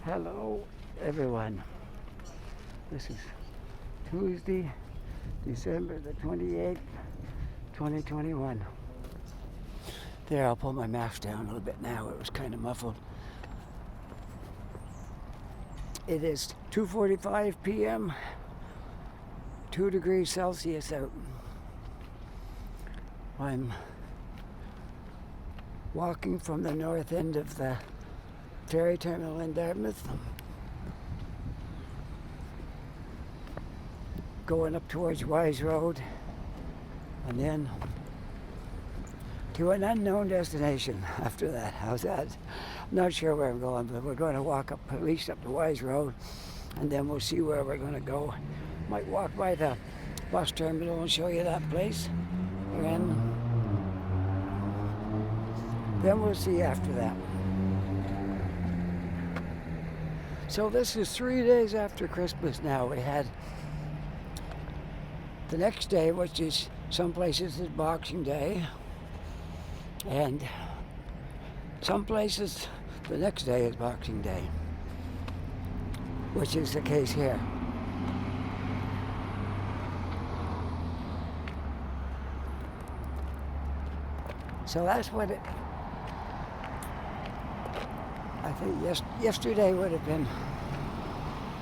Hello, everyone. This is Tuesday, December the 28th, 2021. There, I'll pull my mask down a little bit now. It was kind of muffled. It is 2:45 p.m., 2 degrees Celsius out. I'm walking from the north end of the Ferry terminal in Dartmouth, going up towards Wise Road, and then to an unknown destination after that. How's that? I'm not sure where I'm going, but we're going to walk up, at least up to Wise Road, and then we'll see where we're going to go. Might walk by the bus terminal and show you that place, and then we'll see after that. So this is 3 days after Christmas now. We had the next day, which is some places is Boxing Day, and some places the next day is Boxing Day, which is the case here. So that's what it, I think yesterday would have been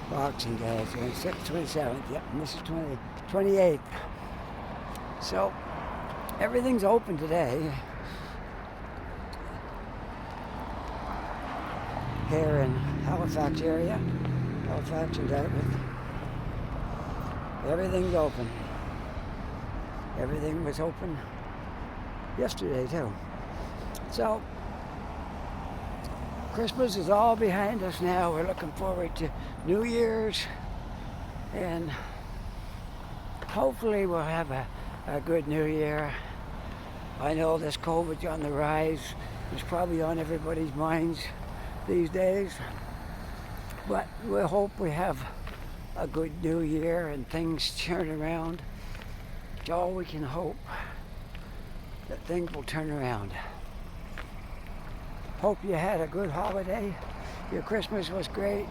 Boxing Day, 27th, yep, and this is 28th. So everything's open today here in Halifax area, Halifax and Dartmouth. Everything's open. Everything was open yesterday too. So Christmas is all behind us now. We're looking forward to New Year's, and hopefully we'll have a good New Year. I know this COVID's on the rise. It's probably on everybody's minds these days, but we hope we have a good New Year and things turn around. It's all we can hope, that things will turn around. Hope you had a good holiday. Your Christmas was great,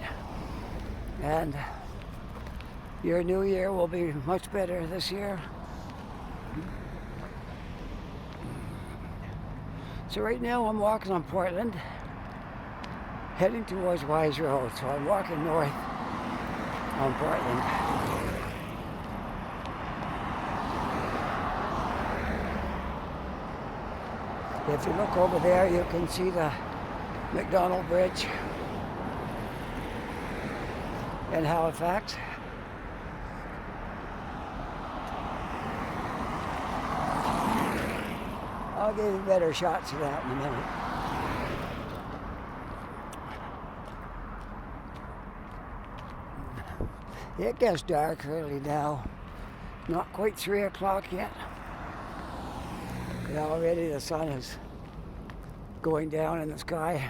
and your New Year will be much better this year. So right now I'm walking on Portland, heading towards Wise Road. So I'm walking north on Portland. If you look over there, you can see the McDonald Bridge in Halifax. I'll give you better shots of that in a minute. It gets dark early now. Not quite 3 o'clock yet. And already the sun is going down in the sky.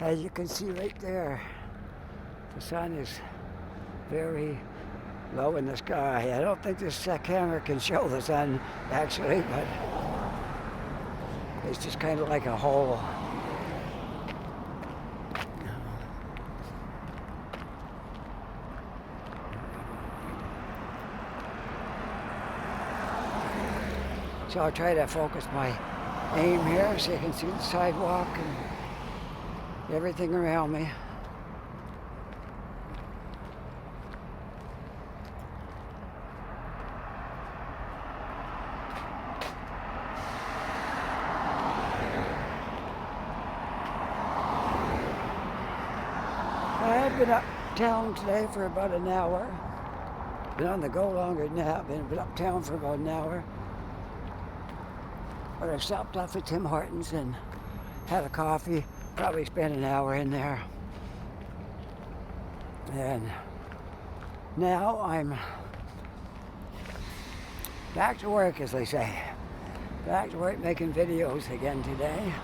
As you can see right there, the sun is very low in the sky. I don't think this camera can show the sun actually, but it's just kind of like a hole. So I'll try to focus my aim here so you can see the sidewalk and everything around me. I've been uptown today for about an hour. Been on the go longer than that. Been uptown for about an hour. But I stopped off at Tim Hortons and had a coffee. Probably spent an hour in there. And now I'm back to work, as they say. Back to work making videos again today.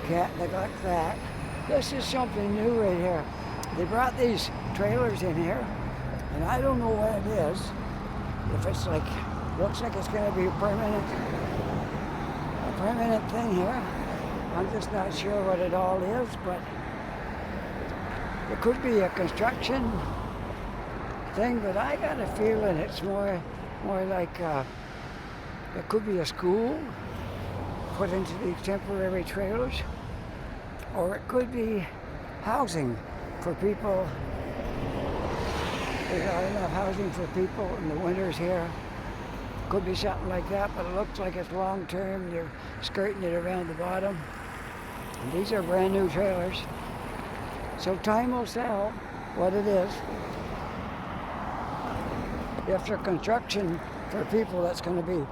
Can't neglect that. This is something new right here. They brought these trailers in here, and I don't know what it is. If it's like, looks like it's going to be a permanent thing here. I'm just not sure what it all is, but it could be a construction thing, but I got a feeling it's more like it could be a school put into these temporary trailers, or it could be housing for people. There's not enough housing for people in the winters here. Could be something like that, but it looks like it's long term. They're skirting it around the bottom. And these are brand new trailers. So time will tell what it is. If they're construction for people that's going to be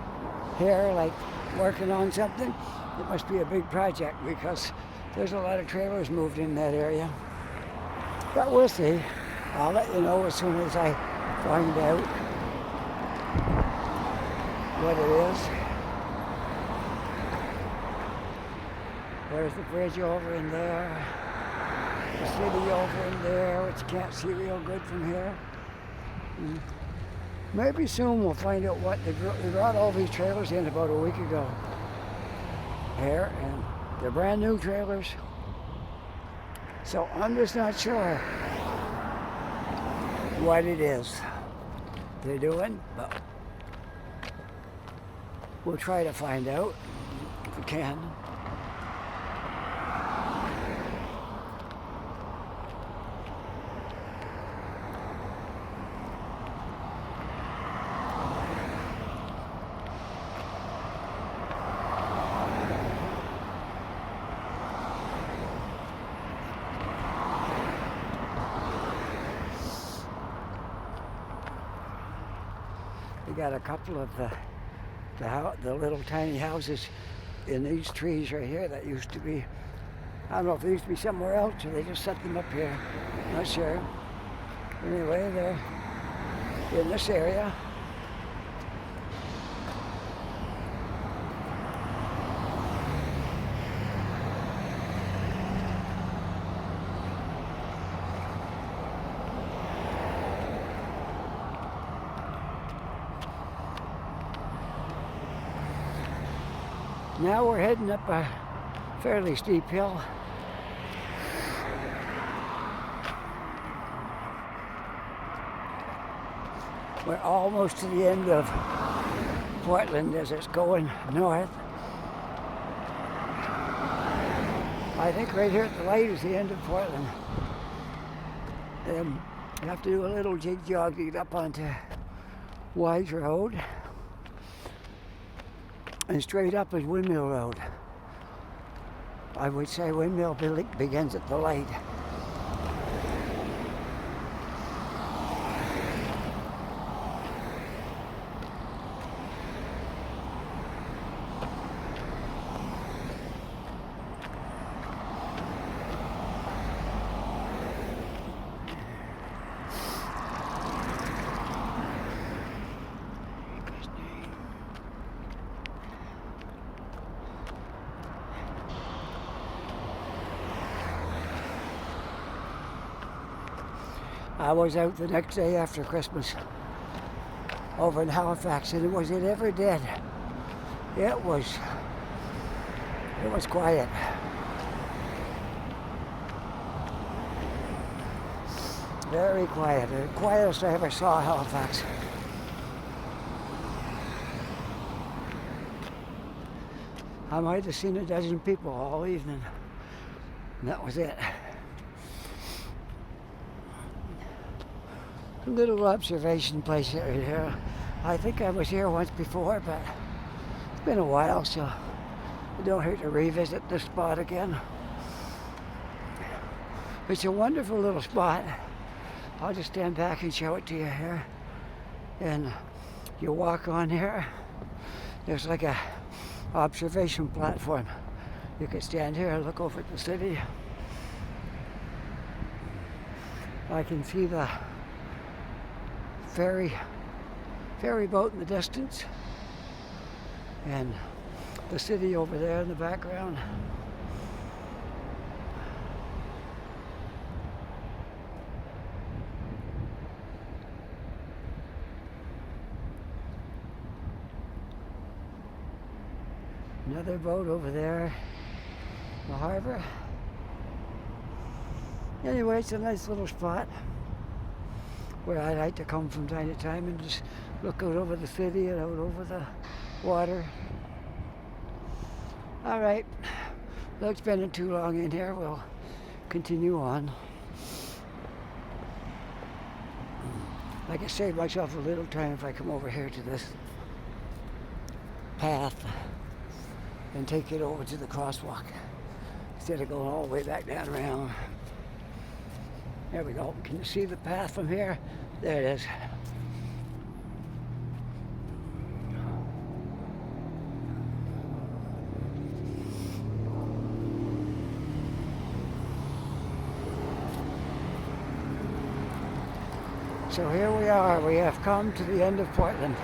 here, like working on something, it must be a big project because there's a lot of trailers moved in that area. But we'll see. I'll let you know as soon as I find out what it is. There's the bridge over in there, the city over in there, which you can't see real good from here. Maybe soon we'll find out what they brought all these trailers in about a week ago here, and they're brand new trailers. So I'm just not sure what it is they're doing, but we'll try to find out if we can. We got a couple of the little tiny houses in these trees right here that used to be, I don't know if they used to be somewhere else or they just set them up here, not sure. Anyway, they're in this area. Now we're heading up a fairly steep hill. We're almost to the end of Portland as it's going north. I think right here at the light is the end of Portland. You have to do a little jig-jog to get up onto Wise Road. And straight up is Windmill Road. I would say Windmill begins at the light. I was out the next day after Christmas over in Halifax, and it ever did. It was quiet. Very quiet. The quietest I ever saw Halifax. I might have seen a dozen people all evening, and that was it. A little observation place here. I think I was here once before, but it's been a while, so it don't hurt to revisit this spot again. It's a wonderful little spot. I'll just stand back and show it to you here. And you walk on here. There's like a observation platform. You could stand here and look over at the city. I can see the ferry boat in the distance, and the city over there in the background. Another boat over there. the harbor. Anyway, it's a nice little spot where I like to come from time to time and just look out over the city and out over the water. All right, without spending too long in here, we'll continue on. I can save myself a little time if I come over here to this path and take it over to the crosswalk instead of going all the way back down around. There we go. Can you see the path from here? There it is. So here we are. We have come to the end of Portland.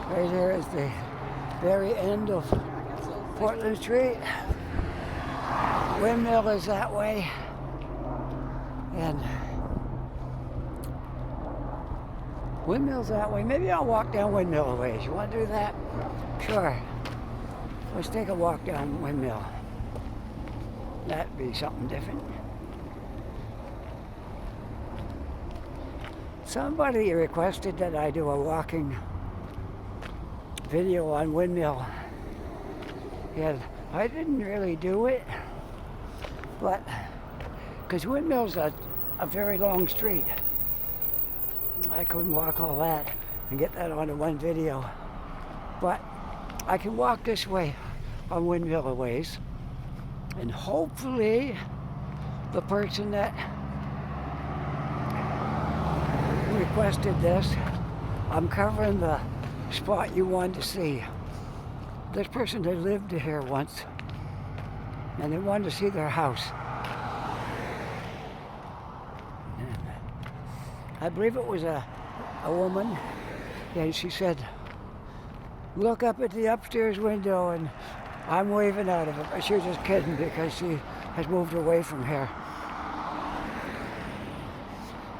Right here is the very end of Portland Street. Windmill is that way. And Windmill's that way. Maybe I'll walk down Windmill a ways. You want to do that? Sure. Let's take a walk down Windmill. That'd be something different. Somebody requested that I do a walking video on Windmill. And I didn't really do it, but because Windmill's a very long street. I couldn't walk all that and get that onto one video. But I can walk this way on Windmill a ways. And hopefully the person that requested this, I'm covering the spot you wanted to see. This person had lived here once and they wanted to see their house. I believe it was a woman, and she said, look up at the upstairs window, and I'm waving out of it. But she was just kidding because she has moved away from here.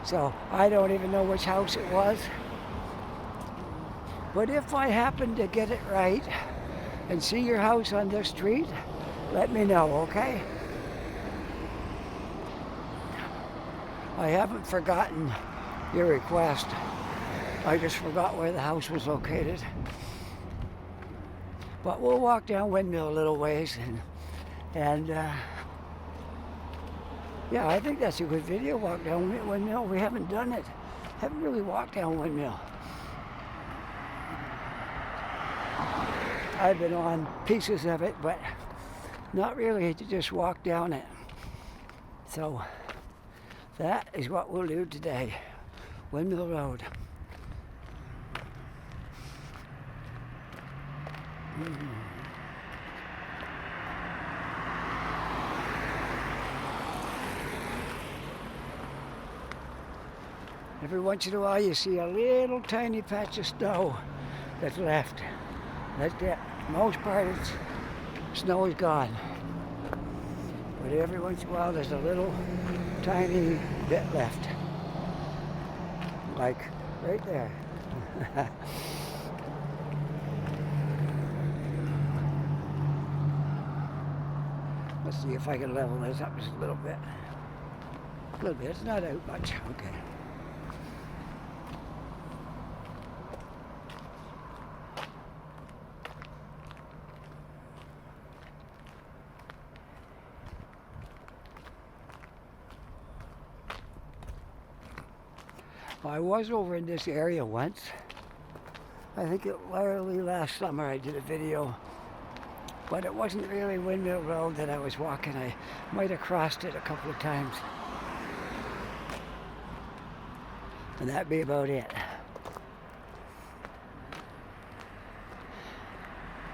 So I don't even know which house it was. But if I happen to get it right and see your house on this street, let me know, okay? I haven't forgotten your request. I just forgot where the house was located. But we'll walk down Windmill a little ways and yeah, I think that's a good video, walk down Windmill. We haven't done it. Haven't really walked down Windmill. I've been on pieces of it, but not really to just walk down it. So that is what we'll do today. Windmill Road. Every once in a while you see a little tiny patch of snow that's left. That's it. Most part it's snow is gone. But every once in a while there's a little tiny bit left. Like right there. Let's see if I can level this up just a little bit. A little bit, it's not out much, okay. I was over in this area once. I think it literally last summer I did a video, but it wasn't really Windmill Road that I was walking. I might have crossed it a couple of times. And that'd be about it.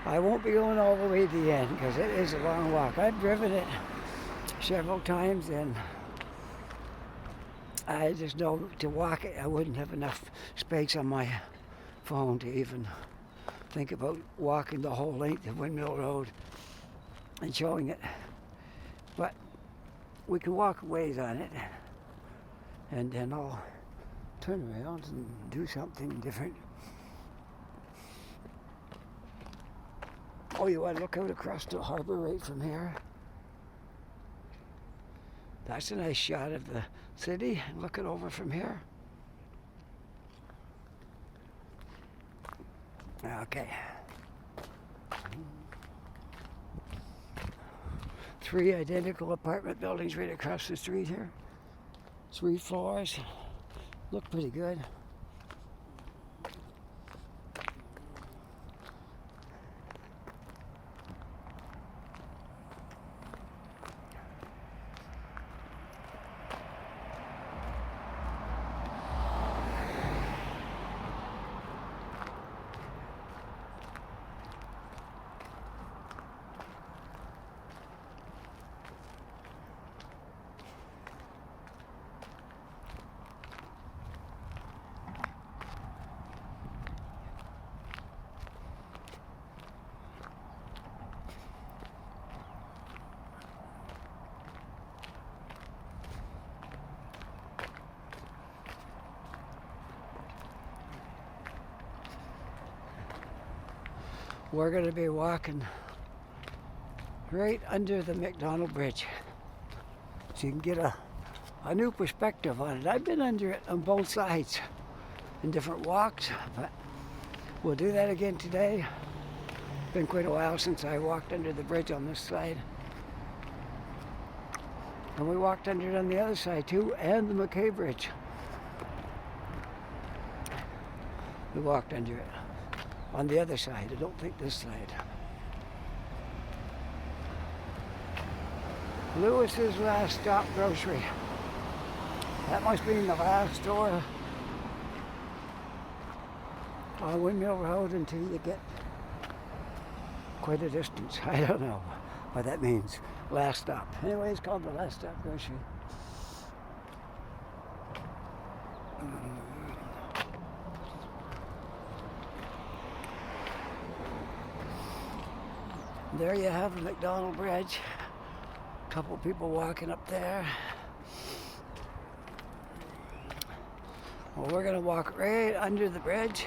I won't be going all the way to the end because it is a long walk. I've driven it several times and I just know to walk it, I wouldn't have enough space on my phone to even think about walking the whole length of Windmill Road and showing it. But we can walk ways on it, and then I'll turn around and do something different. Oh, you want to look out across the harbour right from here? That's a nice shot of the city. Look it over from here. Okay. 3 identical apartment buildings right across the street here. 3 floors. Look pretty good. We're going to be walking right under the McDonald Bridge, so you can get a new perspective on it. I've been under it on both sides in different walks, but we'll do that again today. Been quite a while since I walked under the bridge on this side. And we walked under it on the other side too, and the McKay Bridge. We walked under it on the other side. I don't think this side. Lewis's Last Stop Grocery. That must be in the last store on Windmill Road until you get quite a distance. I don't know what that means. Last stop. Anyway, it's called the Last Stop Grocery. There you have the McDonald Bridge. A couple people walking up there. Well, we're going to walk right under the bridge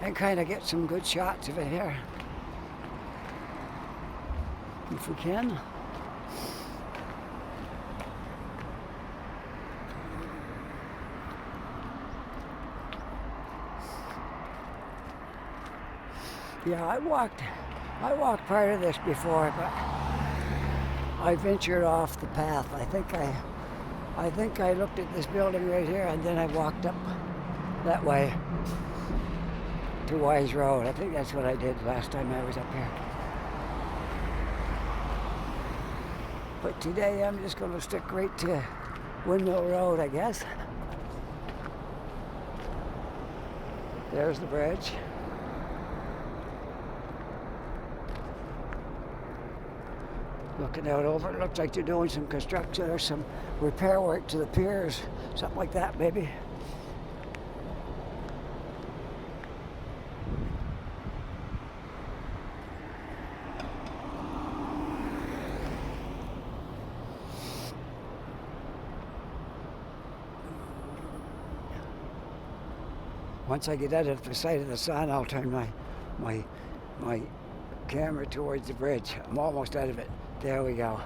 and kind of get some good shots of it here, if we can. Yeah, I walked part of this before, but I ventured off the path. I think I looked at this building right here, and then I walked up that way to Wise Road. I think that's what I did last time I was up here. But today I'm just going to stick right to Windmill Road, I guess. There's the bridge. Looking out over, it looks like they're doing some construction or some repair work to the piers, something like that maybe. Once I get out of the sight of the sun, I'll turn my camera towards the bridge. I'm almost out of it. There we go.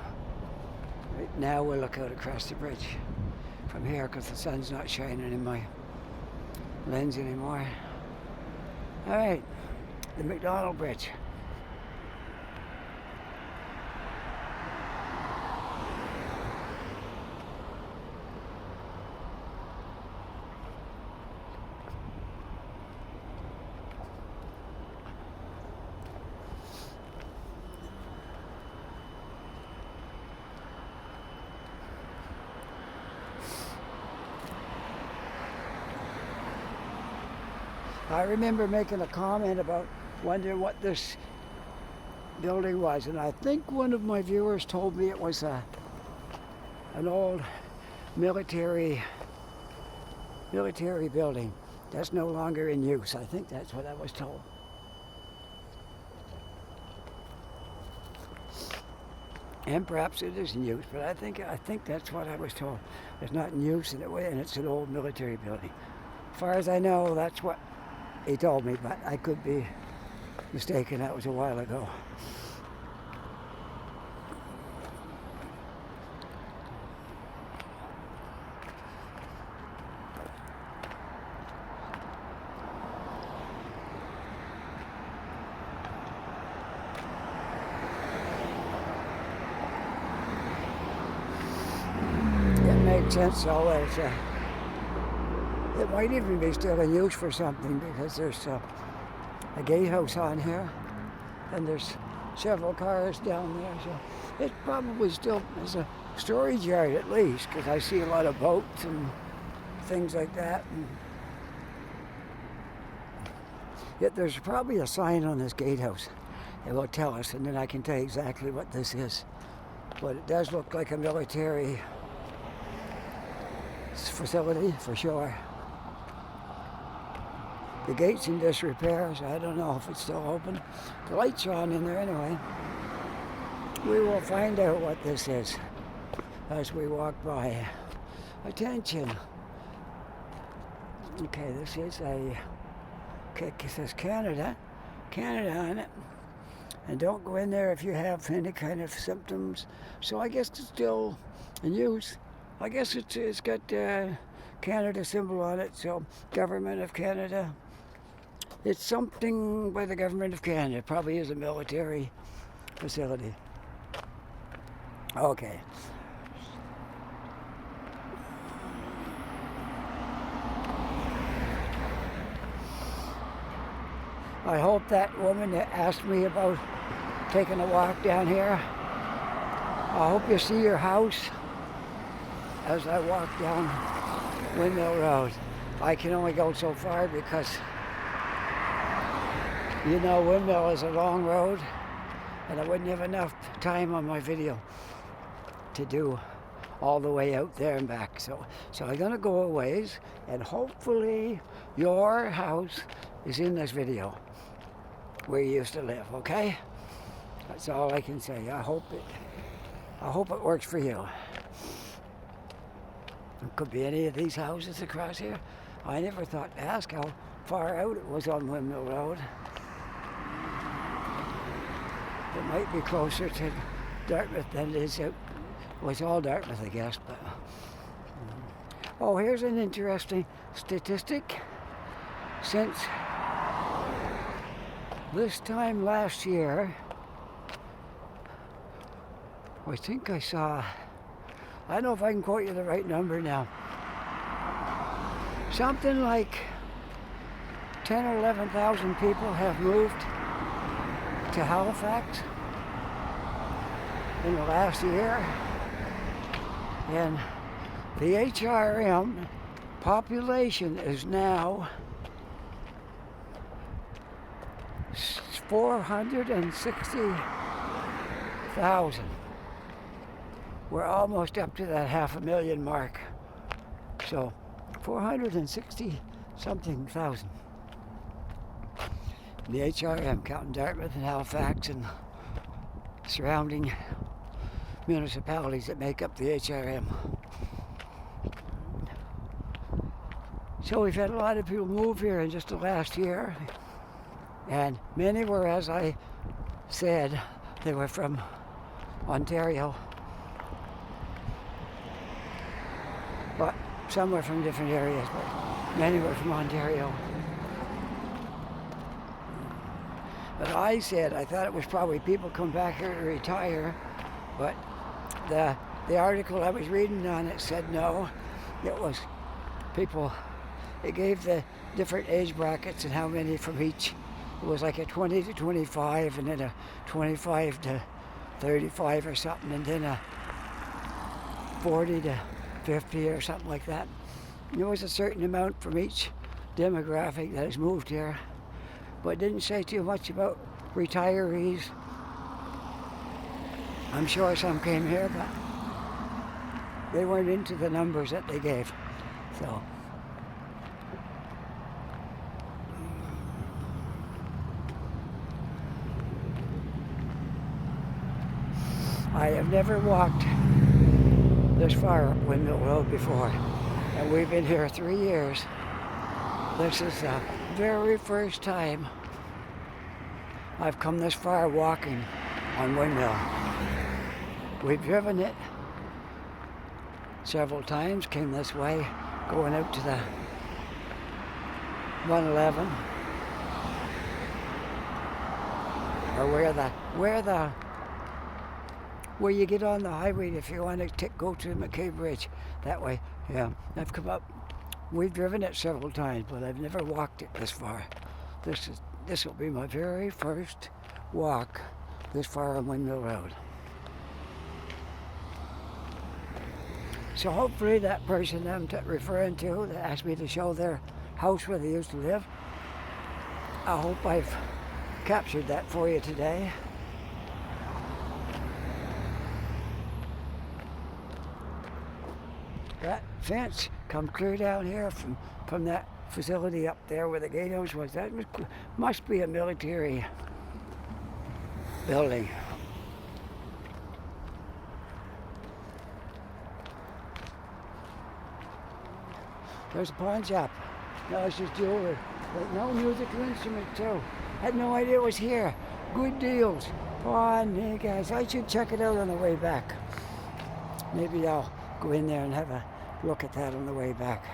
Right now we'll look out across the bridge from here because the sun's not shining in my lens anymore. All right, the McDonald Bridge. I remember making a comment about wondering what this building was, and I think one of my viewers told me it was an old military building that's no longer in use. I think that's what I was told. And perhaps it is in use, but I think that's what I was told. It's not in use in a way, and it's an old military building. As far as I know, that's what he told me, but I could be mistaken, that was a while ago. It makes sense though. It might even be still in use for something because there's a gatehouse on here and there's several cars down there, so it probably still is a storage yard at least, because I see a lot of boats and things like that. And yet there's probably a sign on this gatehouse that will tell us, and then I can tell you exactly what this is. But it does look like a military facility for sure. The gate's in disrepair, so I don't know if it's still open. The lights are on in there anyway. We will find out what this is as we walk by. Attention. Okay, this is it says Canada on it. And don't go in there if you have any kind of symptoms. So I guess it's still in use. I guess it's got Canada symbol on it, so Government of Canada. It's something by the Government of Canada. It probably is a military facility. Okay. I hope that woman that asked me about taking a walk down here, I hope you see your house as I walk down Windmill Road. I can only go so far because you know Windmill is a long road and I wouldn't have enough time on my video to do all the way out there and back. So I'm gonna go a ways and hopefully your house is in this video where you used to live, okay? That's all I can say. I hope it works for you. It could be any of these houses across here. I never thought to ask how far out it was on Windmill Road. It might be closer to Dartmouth than it is out. Well, it's all Dartmouth, I guess, but... Oh, here's an interesting statistic. Since this time last year, I think I saw, I don't know if I can quote you the right number now, something like 10 or 11,000 people have moved to Halifax in the last year, and the HRM population is now 460,000. We're almost up to that 500,000 mark. So 460 something thousand. The HRM, counting Dartmouth and Halifax and surrounding municipalities that make up the HRM. So we've had a lot of people move here in just the last year, and many were, as I said, they were from Ontario, but some were from different areas, but many were from Ontario. But I said I thought it was probably people come back here to retire, but the article I was reading on it said no, it was people. It gave the different age brackets and how many from each. It was like a 20 to 25 and then a 25 to 35 or something, and then a 40 to 50 or something like that. And there was a certain amount from each demographic that has moved here, but it didn't say too much about retirees. I'm sure some came here, but they weren't into the numbers that they gave. So I have never walked this far up Windmill Road before, and we've been here 3 years. This is the very first time I've come this far walking on Windmill. We've driven it several times, came this way, going out to the 111, or where you get on the highway if you want to go to McKay Bridge that way. Yeah, I've come up. We've driven it several times, but I've never walked it this far. This will be my very first walk this far on Windmill Road. So hopefully that person I'm referring to that asked me to show their house where they used to live, I hope I've captured that for you today. That fence come clear down here from that facility up there where the gatehouse was. That must be a military building. There's a pawn shop. No, it's just jewelry. But no musical instruments too. Had no idea it was here. Good deals. Pawn, guys. I should check it out on the way back. Maybe I'll go in there and have a look at that on the way back.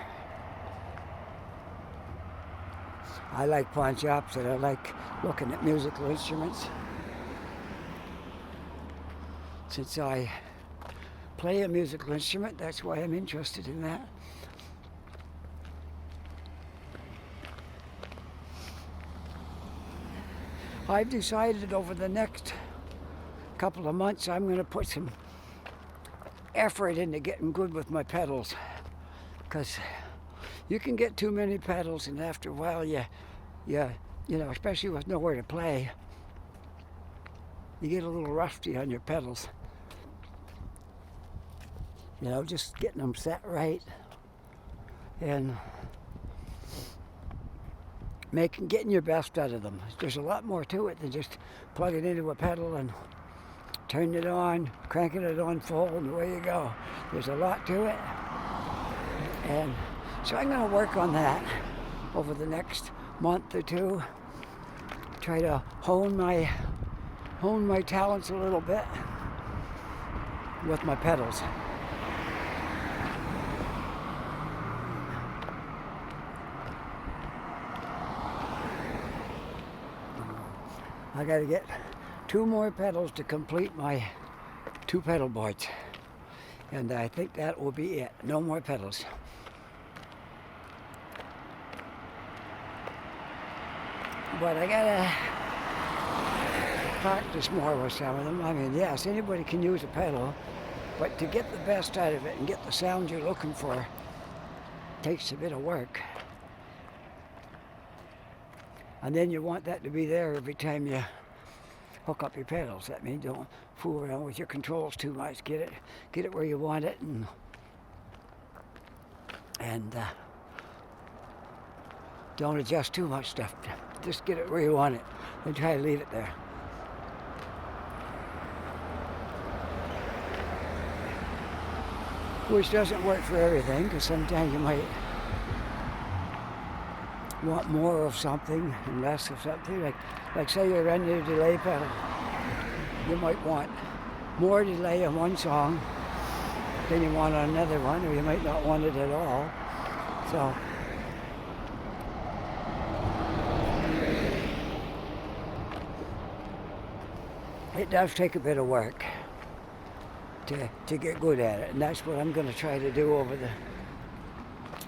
I like pawn shops and I like looking at musical instruments. Since I play a musical instrument, that's why I'm interested in that. I've decided over the next couple of months I'm going to put some effort into getting good with my pedals, because you can get too many pedals and after a while you know, especially with nowhere to play, you get a little rusty on your pedals. You know, just getting them set right and getting your best out of them. There's a lot more to it than just plugging into a pedal and turning it on, cranking it on full, and away you go. There's a lot to it. And so I'm going to work on that over the next month or two. Try to hone my talents a little bit with my pedals. I got to get 2 more pedals to complete my 2 pedal boards. And I think that will be it. No more pedals. But I gotta practice more with some of them. I mean, yes, anybody can use a pedal, but to get the best out of it and get the sound you're looking for takes a bit of work. And then you want that to be there every time you hook up your pedals. That means don't fool around with your controls too much. Get it where you want it, and don't adjust too much stuff. Just get it where you want it and try to leave it there. Which doesn't work for everything, because sometimes you might want more of something and less of something. Like say you're running your delay pedal, you might want more delay on one song than you want on another one, or you might not want it at all. So it does take a bit of work to get good at it, and that's what I'm going to try to do over the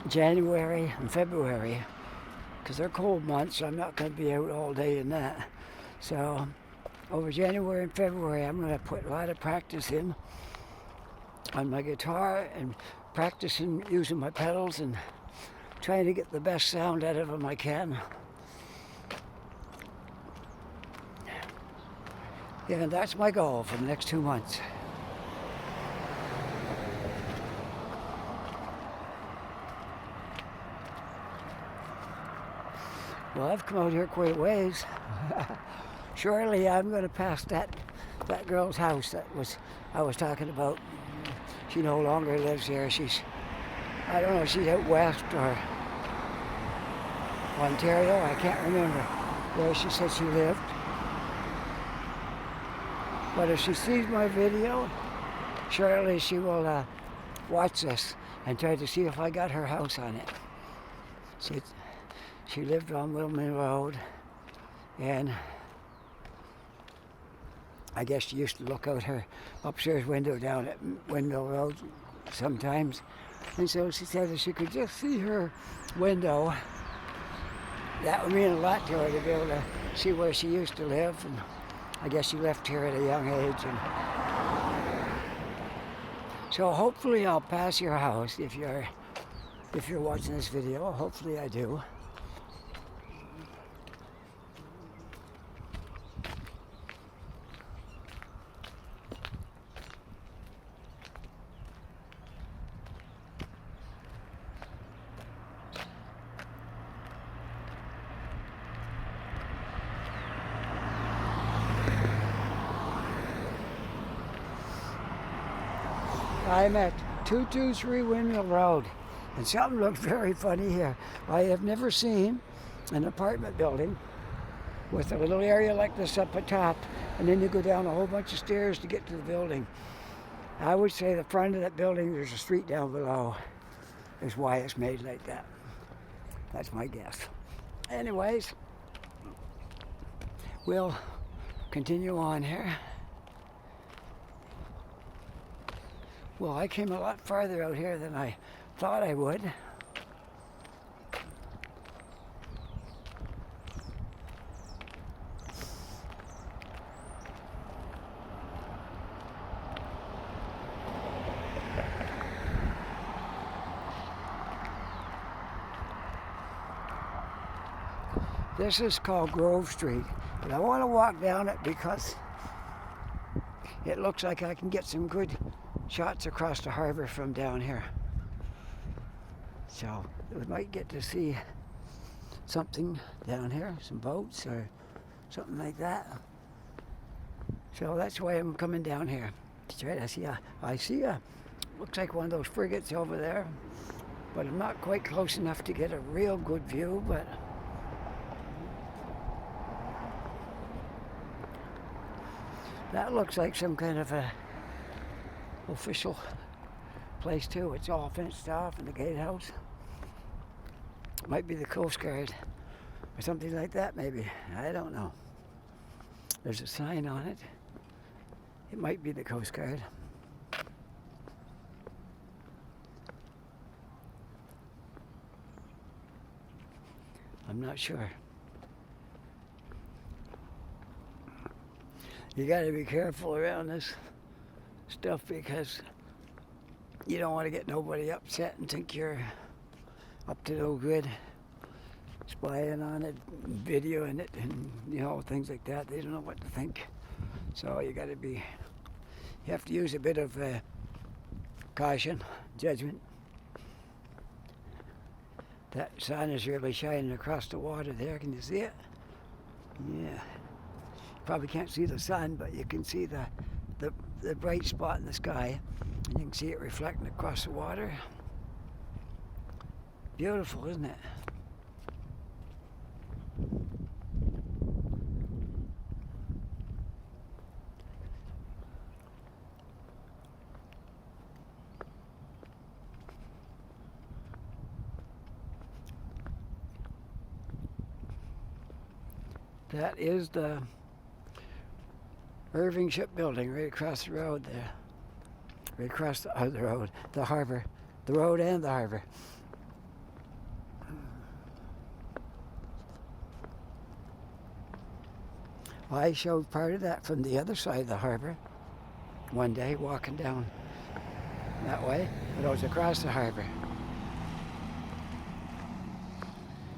January and February, because they're cold months, so I'm not going to be out all day in that. So over January and February, I'm going to put a lot of practice in on my guitar and practicing using my pedals and trying to get the best sound out of them I can. Yeah, and that's my goal for the next 2 months. Well, I've come out here quite a ways. Surely I'm going to pass that girl's house I was talking about. She no longer lives here. I don't know if she's out west or Ontario. I can't remember where she said she lived. But if she sees my video, surely she will watch this and try to see if I got her house on it. She lived on Windmill Road, and I guess she used to look out her upstairs window down at Windmill Road sometimes. And so she said if she could just see her window, that would mean a lot to her to be able to see where she used to live. And I guess she left here at a young age. And so hopefully I'll pass your house if you're watching this video. Hopefully I do. I'm at 223 Windmill Road, and something looks very funny here. I have never seen an apartment building with a little area like this up at top, and then you go down a whole bunch of stairs to get to the building. I would say the front of that building, there's a street down below, is why it's made like that. That's my guess. Anyways, we'll continue on here. Well, I came a lot farther out here than I thought I would. This is called Grove Street, but I want to walk down it because it looks like I can get some good shots across the harbor from down here. So we might get to see something down here, some boats or something like that. So that's why I'm coming down here to try to see I see a looks like one of those frigates over there, but I'm not quite close enough to get a real good view. But that looks like some kind of a official place too. It's all fenced off, and the gatehouse might be the Coast Guard or something like that, maybe. I don't know. There's a sign on it. It might be the Coast Guard. I'm not sure. You got to be careful around this stuff because you don't want to get nobody upset and think you're up to no good, spying on it, videoing it, and things like that. They don't know what to think. So you have to use a bit of caution, judgment. That sun is really shining across the water there. Can you see it? Yeah. Probably can't see the sun, but you can see the bright spot in the sky, and you can see it reflecting across the water. Beautiful, isn't it? That is the Irving Shipbuilding right across the road there. Right across the road, the harbor. The road and the harbor. I showed part of that from the other side of the harbor one day, walking down that way, but I was across the harbor.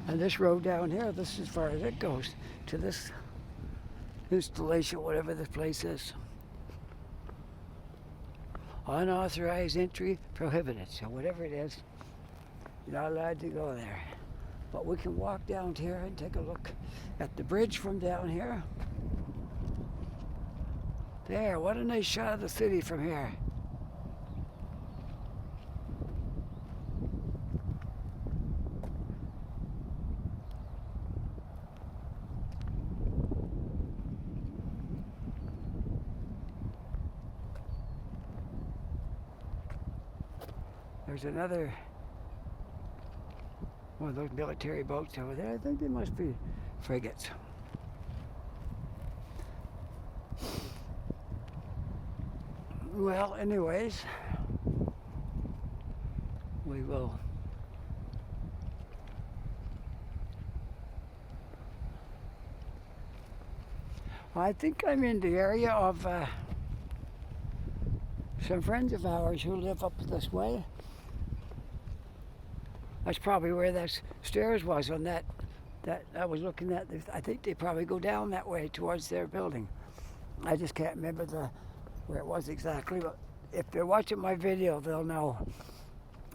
And this road down here, this is as far as it goes to this installation, whatever this place is. Unauthorized entry prohibited. So whatever it is, you're not allowed to go there. But we can walk down here and take a look at the bridge from down here. There, what a nice shot of the city from here. There's another one of those military boats over there. I think they must be frigates. Well, anyways, we will I think I'm in the area of some friends of ours who live up this way. That's probably where that stairs was on that I was looking at. I think they probably go down that way towards their building. I just can't remember where it was exactly, but if they're watching my video, they'll know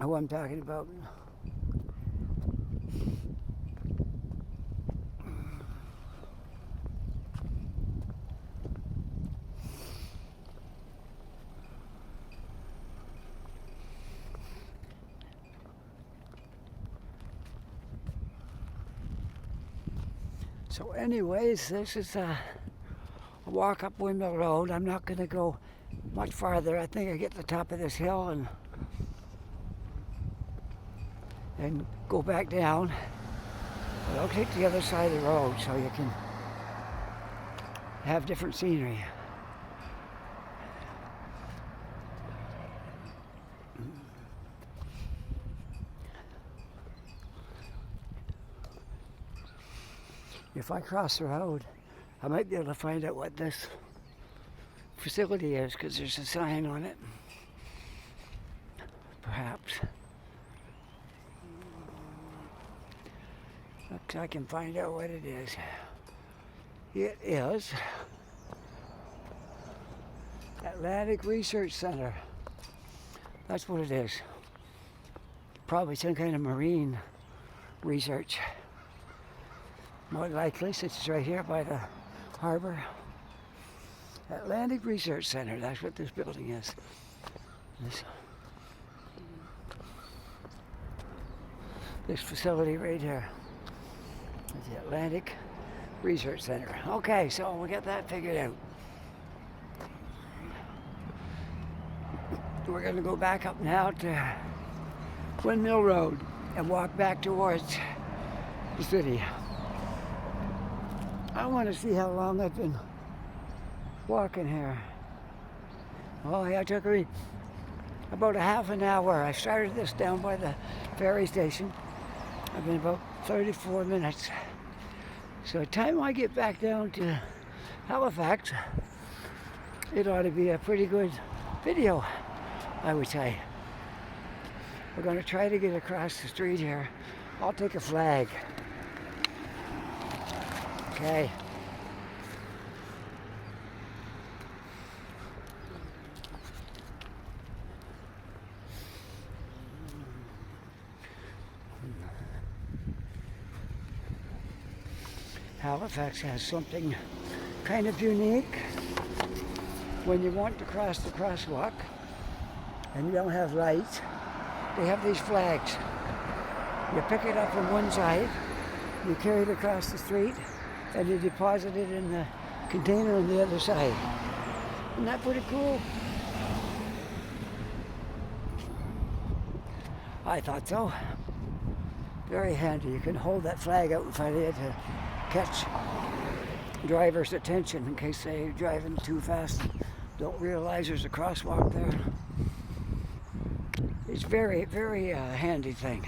who I'm talking about. So anyways, this is a walk up Windmill Road. I'm not going to go much farther. I think I get to the top of this hill and go back down. But I'll take the other side of the road so you can have different scenery. If I cross the road, I might be able to find out what this facility is, because there's a sign on it. Perhaps. Looks like I can find out what it is. It is Atlantic Research Center. That's what it is. Probably some kind of marine research. More likely, since it's right here by the harbor. Atlantic Research Center, that's what this building is. This facility right here is the Atlantic Research Center. Okay, so we'll get that figured out. We're going to go back up now to Windmill Road and walk back towards the city. I want to see how long I've been walking here. Oh yeah, it took me about a half an hour. I started this down by the ferry station. I've been about 34 minutes. So by the time I get back down to Halifax, it ought to be a pretty good video, I would say. We're going to try to get across the street here. I'll take a flag. Okay. Halifax has something kind of unique. When you want to cross the crosswalk and you don't have lights, they have these flags. You pick it up on one side, you carry it across the street, and you deposit it in the container on the other side. Isn't that pretty cool? I thought so. Very handy. You can hold that flag out in front of you to catch drivers' attention in case they're driving too fast and don't realize there's a crosswalk there. It's very, very handy thing.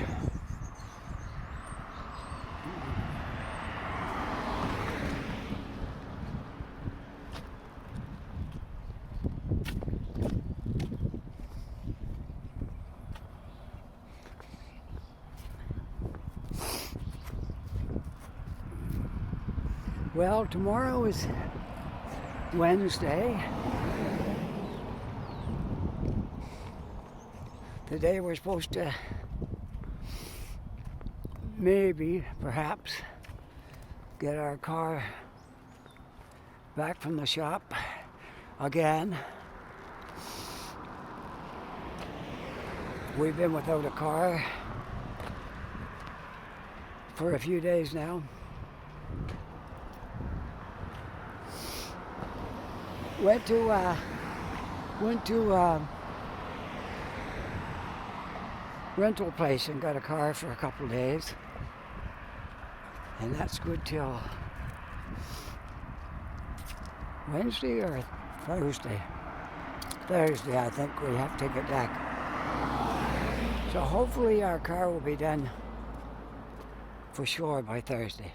Well, tomorrow is Wednesday. Today we're supposed to maybe, perhaps, get our car back from the shop again. We've been without a car for a few days now. Went to rental place and got a car for a couple of days. And that's good till Wednesday or Thursday. Thursday, I think we have to take it back. So hopefully our car will be done for sure by Thursday.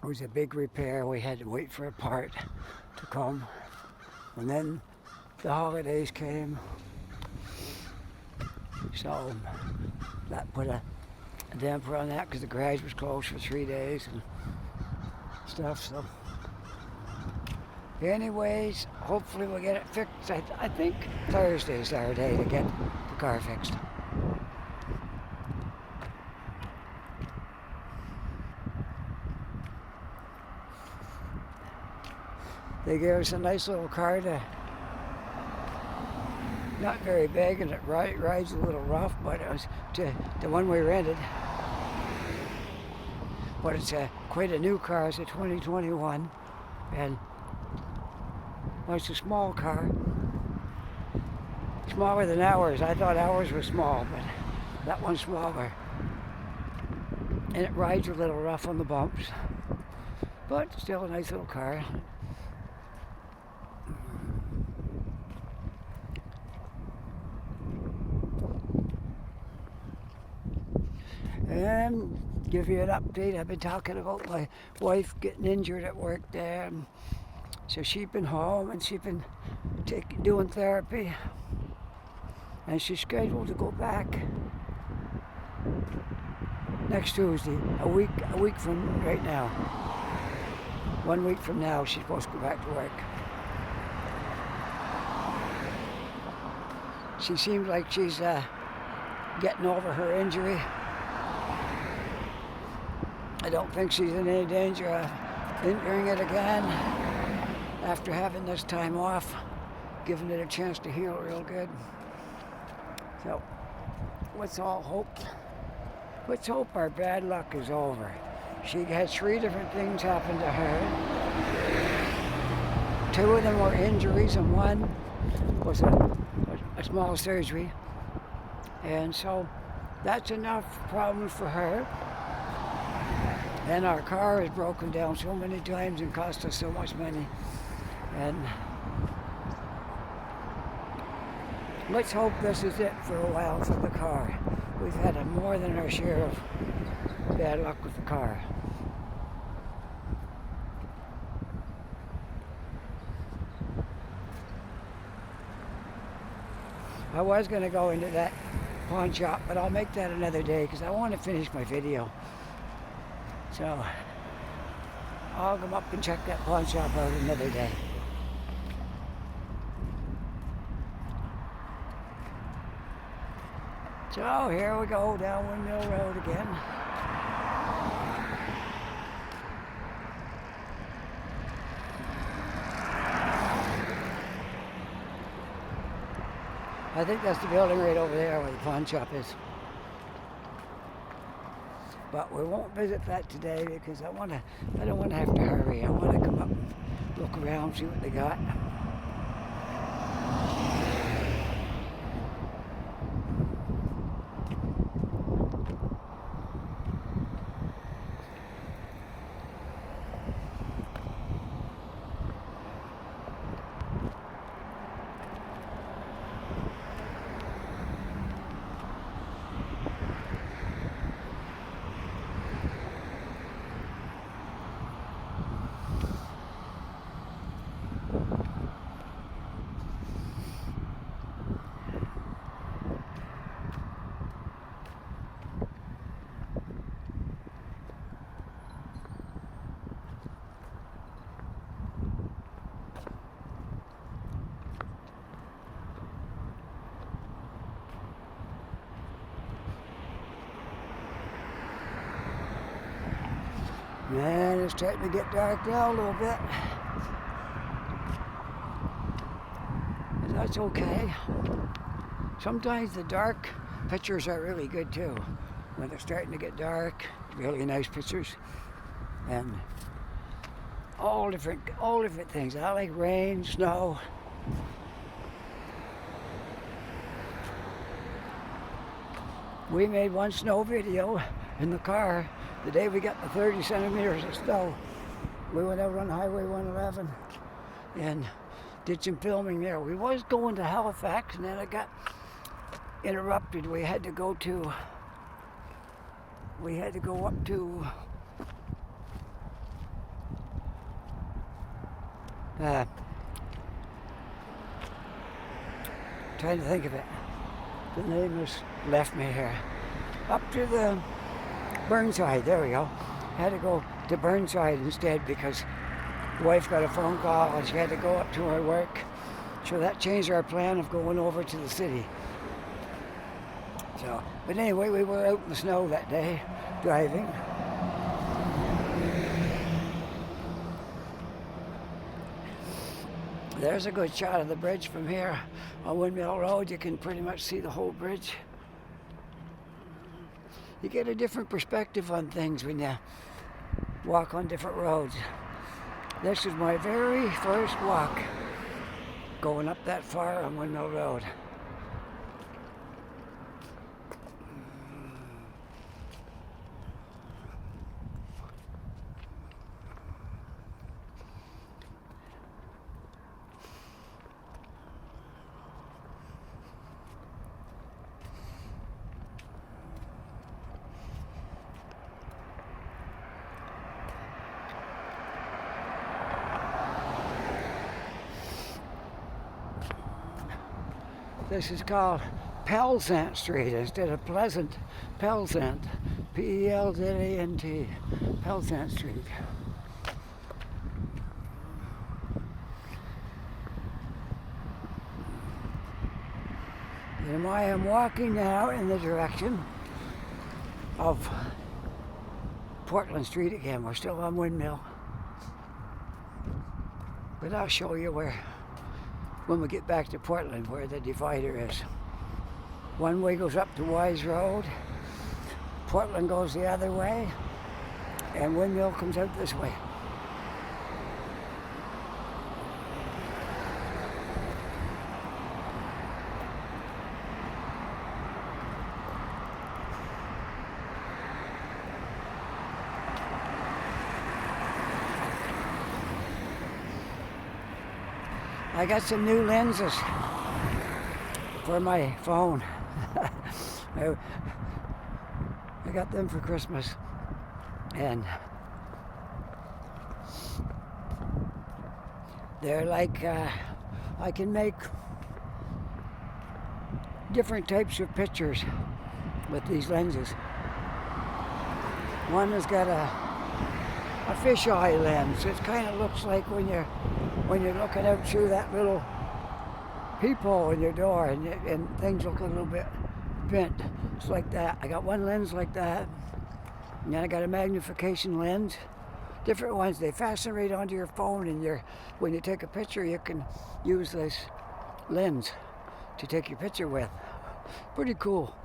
It was a big repair. We had to wait for a part to come. And then the holidays came. So that put a damper on that because the garage was closed for 3 days and stuff. So anyways, hopefully we'll get it fixed. I think Thursday is our day to get the car fixed. They gave us a nice little car not very big, and it rides a little rough, but it was the one we rented. But it's quite a new car. It's a 2021, and well, it's a small car. Smaller than ours. I thought ours was small, but that one's smaller. And it rides a little rough on the bumps, but still a nice little car. And give you an update. I've been talking about my wife getting injured at work there. So she's been home and she's been doing therapy. And she's scheduled to go back next Tuesday, a week from right now. 1 week from now, she's supposed to go back to work. She seems like she's getting over her injury. I don't think she's in any danger of injuring it again after having this time off, giving it a chance to heal real good. So let's hope our bad luck is over. She had 3 different things happen to her. 2 of them were injuries and 1 was a small surgery. And so that's enough problems for her. And our car has broken down so many times and cost us so much money. And let's hope this is it for a while for the car. We've had more than our share of bad luck with the car. I was going to go into that pawn shop, but I'll make that another day because I want to finish my video. So I'll come up and check that pawn shop out another day. So here we go down Windmill Road again. I think that's the building right over there where the pawn shop is. But we won't visit that today because I don't want to have to hurry. I want to come up and look around, see what they got. Man, it's starting to get dark now a little bit. And that's okay. Sometimes the dark pictures are really good too. When they're starting to get dark, really nice pictures. And all different things. I like rain, snow, We made one snow video in the car the day we got the 30 centimeters of snow. We went out on Highway 111 and did some filming there. We was going to Halifax and then it got interrupted. We had to go up to trying to think of it. The name has left me here. Up to the Burnside, there we go. Had to go to Burnside instead because the wife got a phone call and she had to go up to her work. So that changed our plan of going over to the city. So, but anyway, we were out in the snow that day, driving. There's a good shot of the bridge from here on Windmill Road. You can pretty much see the whole bridge. You get a different perspective on things when you walk on different roads. This is my very first walk going up that far on Windmill Road. This is called Pelzant Street instead of Pleasant. Pelzant. P-E-L-Z-A-N-T. Pelzant Street. And I am walking now in the direction of Portland Street again. We're still on Windmill. But I'll show you when we get back to Portland, where the divider is. One way goes up to Wise Road, Portland goes the other way, and Windmill comes out this way. I got some new lenses for my phone. I got them for Christmas, and they're like I can make different types of pictures with these lenses. One has got a fisheye lens. It kind of looks like when you're looking out through that little peephole in your door and things look a little bit bent. It's like that. I got one lens like that, and then I got a magnification lens. Different ones, they fasten right onto your phone, and when you take a picture, you can use this lens to take your picture with. Pretty cool.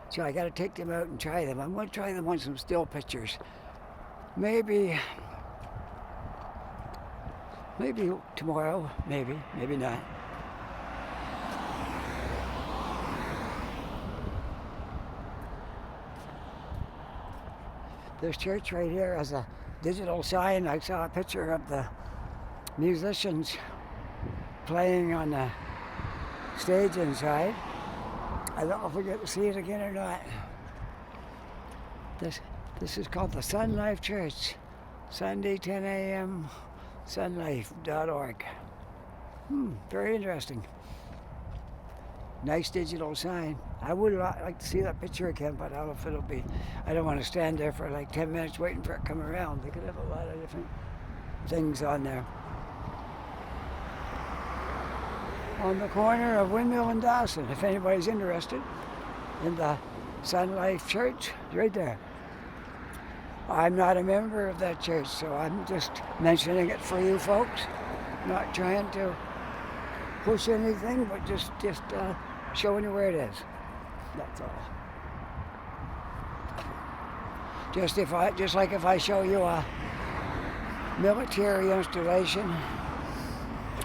So I got to take them out and try them. I'm going to try them on some still pictures. Maybe tomorrow, maybe not. This church right here has a digital sign. I saw a picture of the musicians playing on the stage inside. I don't know if we get to see it again or not. This is called the Sun Life Church. Sunday, 10 a.m., sunlife.org. Very interesting. Nice digital sign. I would like to see that picture again, but I don't know if it'll be. I don't want to stand there for like 10 minutes waiting for it to come around. They could have a lot of different things on there. On the corner of Windmill and Dawson, if anybody's interested in the Sun Life Church, right there. I'm not a member of that church, so I'm just mentioning it for you folks. Not trying to push anything, but just showing you where it is. That's all. Just like if I show you a military installation,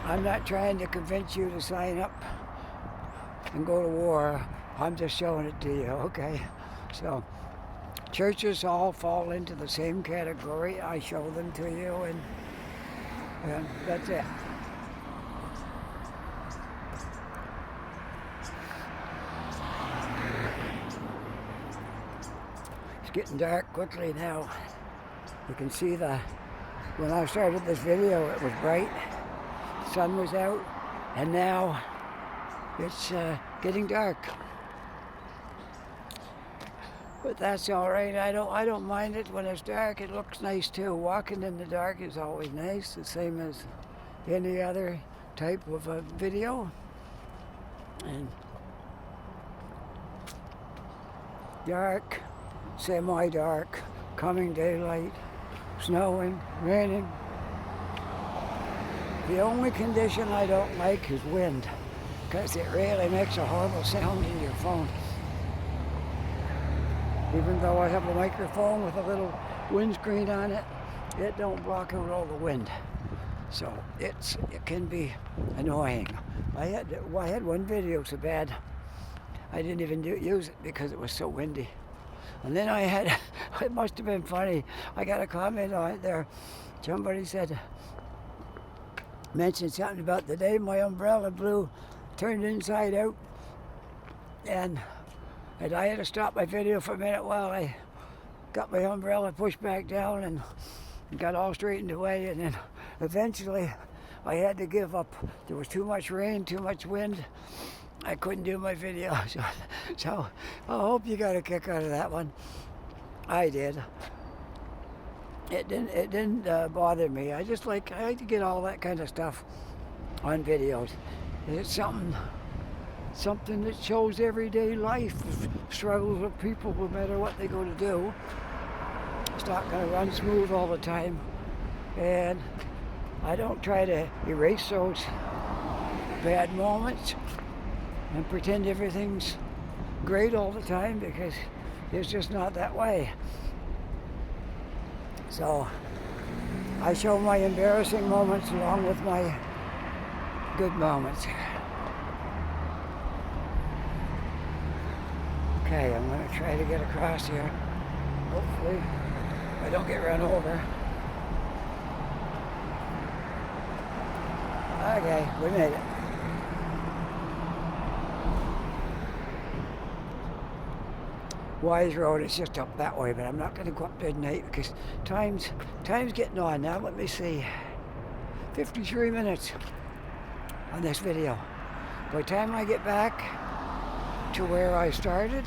I'm not trying to convince you to sign up and go to war. I'm just showing it to you, okay? So churches all fall into the same category. I show them to you, and that's it. It's getting dark quickly now. You can see when I started this video, it was bright, the sun was out, and now it's getting dark. But that's all right. I don't mind it when it's dark. It looks nice too. Walking in the dark is always nice, the same as any other type of a video. And dark, semi-dark, coming daylight, snowing, raining. The only condition I don't like is wind, because it really makes a horrible sound in your phone. Even though I have a microphone with a little windscreen on it, it don't block out all the wind. So it can be annoying. I had one video so bad, I didn't even use it because it was so windy. And then I had, it must have been funny, I got a comment on it there. Somebody mentioned something about the day my umbrella turned inside out, and I had to stop my video for a minute while I got my umbrella pushed back down and got all straightened away, and then eventually I had to give up. There was too much rain, too much wind. I couldn't do my video, so I hope you got a kick out of that one. I did. It didn't bother me. I like to get all that kind of stuff on videos. It's something that shows everyday life, struggles of people, no matter what they go to do. It's not going to run smooth all the time, and I don't try to erase those bad moments and pretend everything's great all the time, because it's just not that way. So I show my embarrassing moments along with my good moments. Okay, I'm going to try to get across here. Hopefully I don't get run over. Okay, we made it. Wise Road is just up that way, but I'm not going to go up there tonight because time's getting on now. Let me see. 53 minutes on this video. By the time I get back to where I started,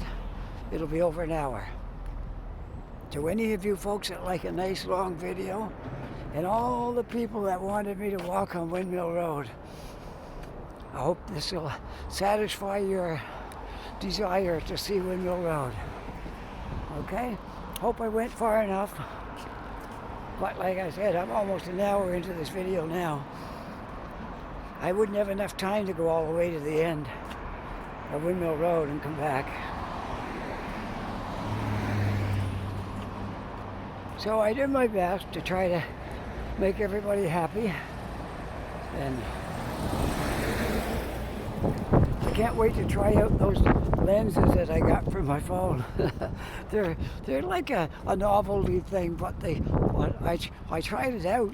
it'll be over an hour. To any of you folks that like a nice long video, and all the people that wanted me to walk on Windmill Road, I hope this will satisfy your desire to see Windmill Road. Okay? Hope I went far enough. But like I said, I'm almost an hour into this video now. I wouldn't have enough time to go all the way to the end of Windmill Road and come back. So I did my best to try to make everybody happy, and I can't wait to try out those lenses that I got from my phone. they're like a novelty thing, but I tried it out,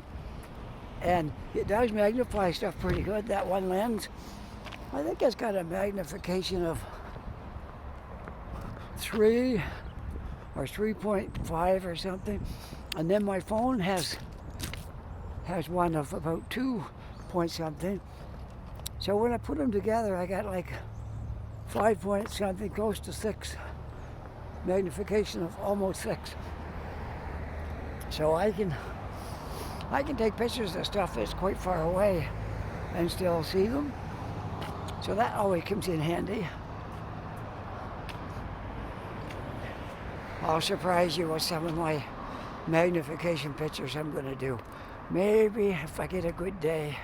and it does magnify stuff pretty good. That one lens, I think it's got a magnification of 3 or 3.5 or something, and then my phone has one of about 2 point something. So when I put them together, I got like 5 point something, close to 6, magnification of almost 6. So I can take pictures of stuff that's quite far away and still see them. So that always comes in handy. I'll surprise you with some of my magnification pictures I'm going to do. Maybe if I get a good day,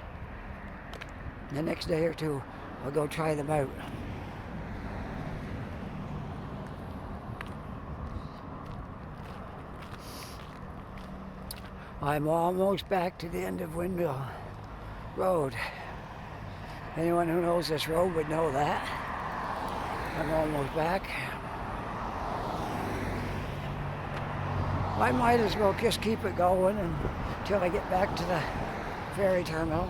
the next day or two, I'll go try them out. I'm almost back to the end of Windmill Road. Anyone who knows this road would know that. I'm almost back. I might as well just keep it going until I get back to the ferry terminal,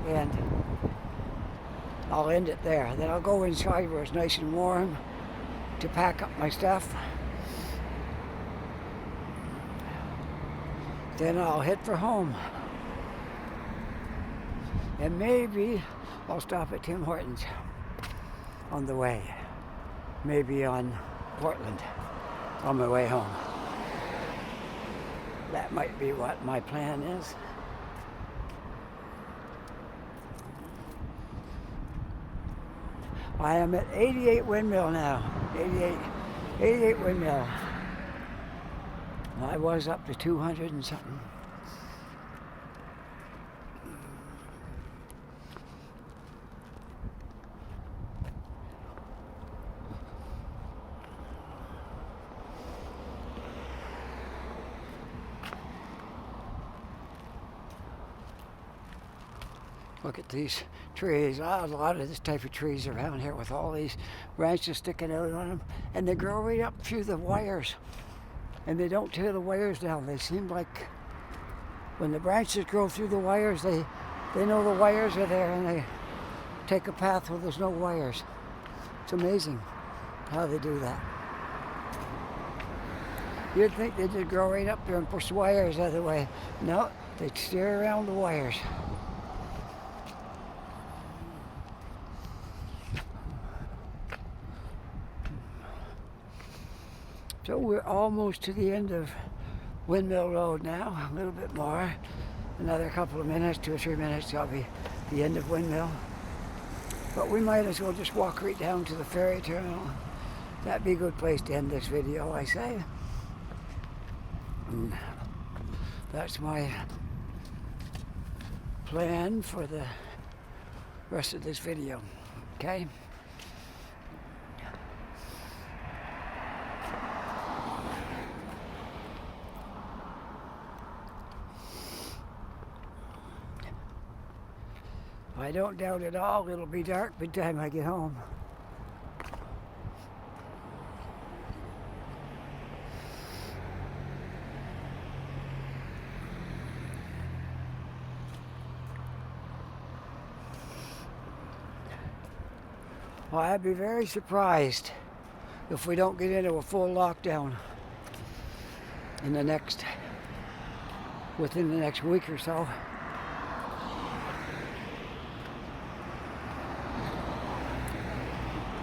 and I'll end it there. Then I'll go inside where it's nice and warm to pack up my stuff. Then I'll head for home. And maybe I'll stop at Tim Hortons on the way. Maybe on Portland on my way home. That might be what my plan is. I am at 88 Windmill now. 88 Windmill. I was up to 200 and something. Look at these trees. A lot of this type of trees around here with all these branches sticking out on them. And they grow right up through the wires. And they don't tear the wires down. They seem like when the branches grow through the wires, they know the wires are there and they take a path where there's no wires. It's amazing how they do that. You'd think they just grow right up there and push the wires out of the way. No, they steer around the wires. So we're almost to the end of Windmill Road now, a little bit more. Another couple of minutes, 2 or 3 minutes, I'll be the end of Windmill. But we might as well just walk right down to the ferry terminal. That'd be a good place to end this video, I say. And that's my plan for the rest of this video, okay? I don't doubt at all it'll be dark by the time I get home. Well, I'd be very surprised if we don't get into a full lockdown within the next week or so.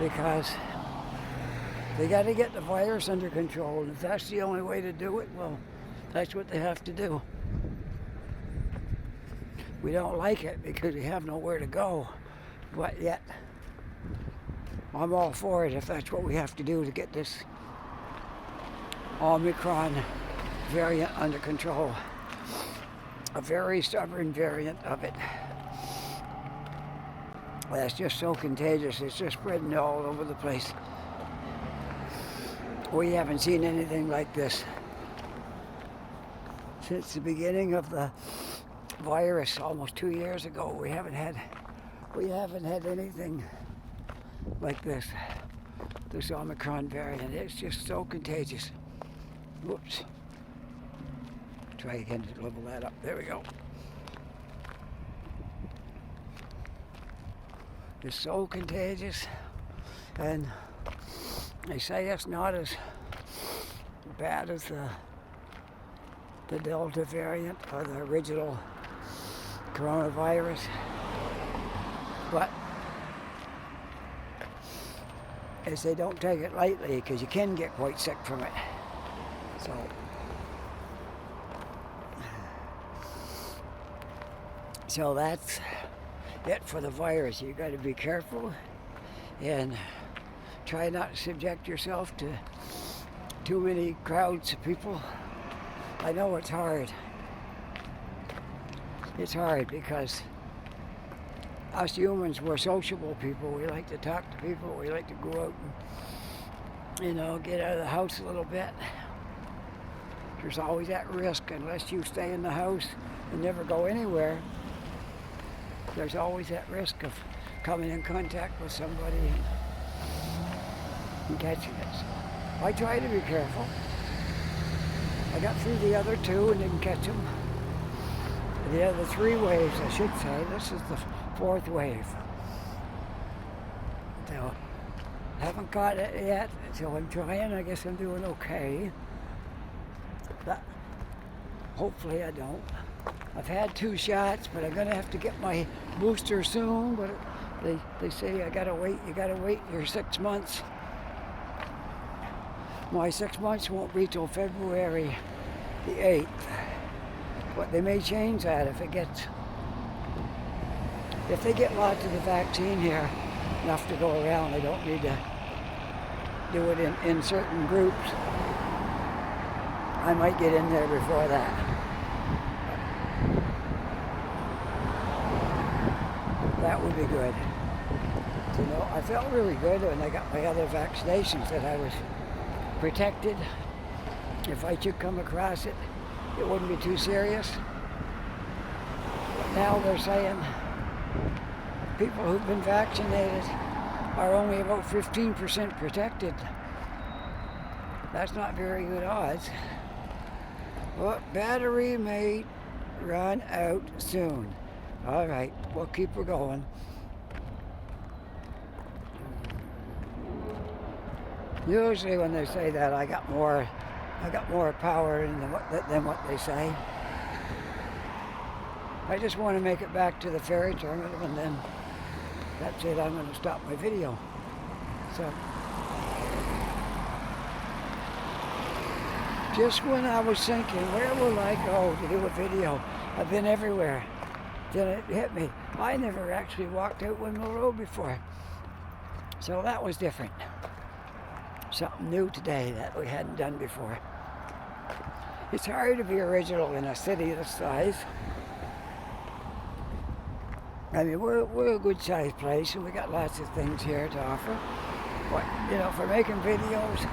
Because they got to get the virus under control, and if that's the only way to do it, well, that's what they have to do. We don't like it because we have nowhere to go, but yet I'm all for it if that's what we have to do to get this Omicron variant under control. A very stubborn variant of it. That's just so contagious. It's just spreading all over the place. We haven't seen anything like this since the beginning of the virus almost 2 years ago. We haven't had anything like this Omicron variant. It's just so contagious. Whoops. Try again to level that up. There we go. It's so contagious, and they say it's not as bad as the Delta variant or the original coronavirus, but as they don't take it lightly because you can get quite sick from it. So that's it for the virus. You got to be careful and try not to subject yourself to too many crowds of people. I know it's hard. It's hard because us humans, we're sociable people. We like to talk to people. We like to go out and, get out of the house a little bit. There's always that risk unless you stay in the house and never go anywhere. There's always that risk of coming in contact with somebody and catching it. So I try to be careful. I got through the other two and didn't catch them. The other three waves, I should say. This is the fourth wave. So, haven't caught it yet, so I'm trying. I guess I'm doing okay. But hopefully I don't. I've had 2 shots, but I'm gonna have to get my booster soon. But they say you gotta wait your 6 months. My 6 months won't be till February the 8th. But they may change that if they get lots of the vaccine here, enough to go around. They don't need to do it in certain groups. I might get in there before that. That would be good. You know, I felt really good when I got my other vaccinations, that I was protected. If I should come across it, it wouldn't be too serious. But now they're saying people who've been vaccinated are only about 15% protected. That's not very good odds. Well, battery may run out soon. All right, we'll keep her going. Usually when they say that, I got more power than what they say. I just want to make it back to the ferry terminal, and then that's it. I'm going to stop my video. So, just when I was thinking, where will I go to do a video? I've been everywhere. Then it hit me. I never actually walked out Windmill Road before. So that was different. Something new today that we hadn't done before. It's hard to be original in a city this size. I mean, we're a good sized place and we got lots of things here to offer. But, you know, for making videos,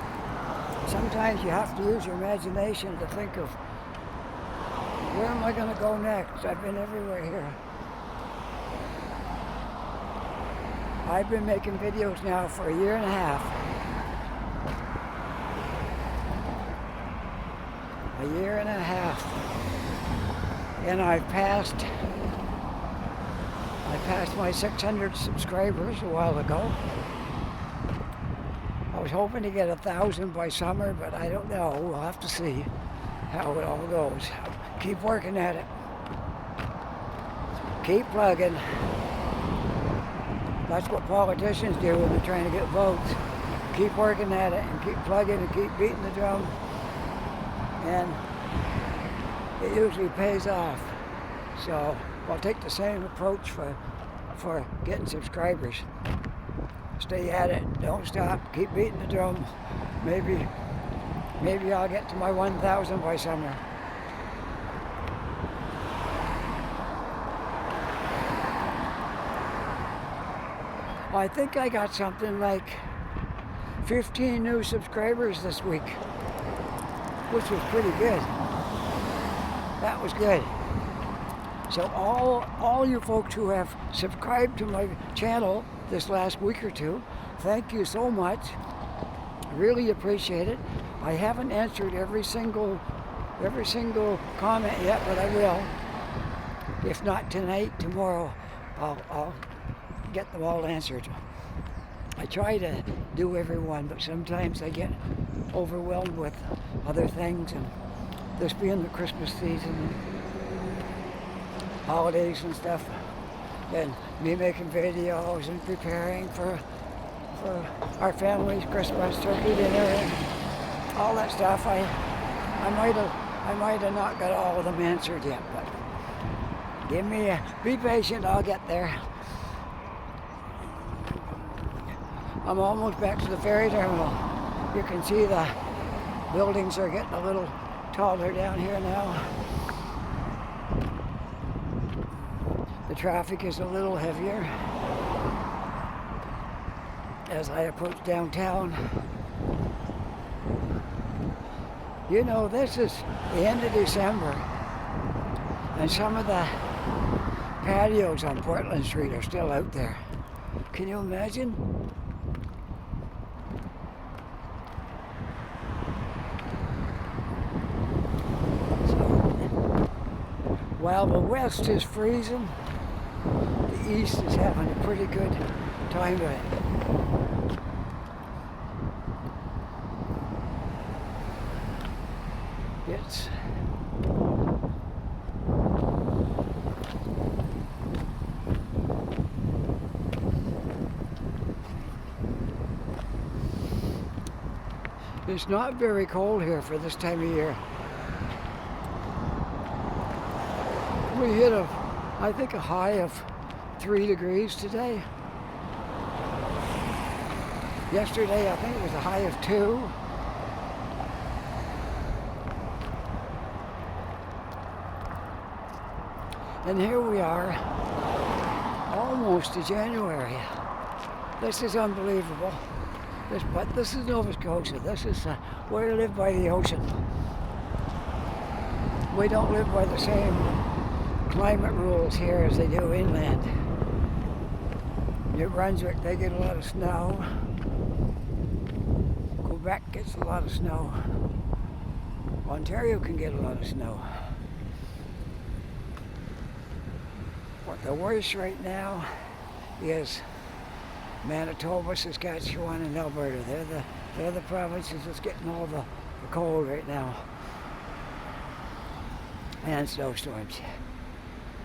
sometimes you have to use your imagination to think of, where am I going to go next? I've been everywhere here. I've been making videos now for 1.5 years. 1.5 years. And I passed my 600 subscribers a while ago. I was hoping to get 1,000 by summer, but I don't know. We'll have to see how it all goes. Keep working at it. Keep plugging. That's what politicians do when they're trying to get votes. Keep working at it and keep plugging and keep beating the drum. And it usually pays off. So I'll take the same approach for getting subscribers. Stay at it, don't stop, keep beating the drum. Maybe I'll get to my 1,000 by summer. I think I got something like 15 new subscribers this week, which was pretty good. That was good. So all you folks who have subscribed to my channel this last week or two, thank you so much. Really appreciate it. I haven't answered every single comment yet, but I will. If not tonight, tomorrow, I'll get them all answered. I try to do everyone, but sometimes I get overwhelmed with other things, and this being the Christmas season and holidays and stuff, and me making videos and preparing for our family's Christmas turkey dinner and all that stuff. I might have not got all of them answered yet, but be patient, I'll get there. I'm almost back to the ferry terminal. You can see the buildings are getting a little taller down here now. The traffic is a little heavier as I approach downtown. You know, this is the end of December, and some of the patios on Portland Street are still out there. Can you imagine? While the west is freezing, the east is having a pretty good time of it. It's not very cold here for this time of year. We hit I think a high of 3 degrees today. Yesterday I think it was a high of 2. And here we are, almost to January. This is unbelievable. But this is Nova Scotia. This is where we live by the ocean. We don't live by the same climate rules here as they do inland. New Brunswick, they get a lot of snow. Quebec gets a lot of snow. Ontario can get a lot of snow. What the worst right now is Manitoba, Saskatchewan, and Alberta. They're the provinces that's getting all the cold right now. And snowstorms.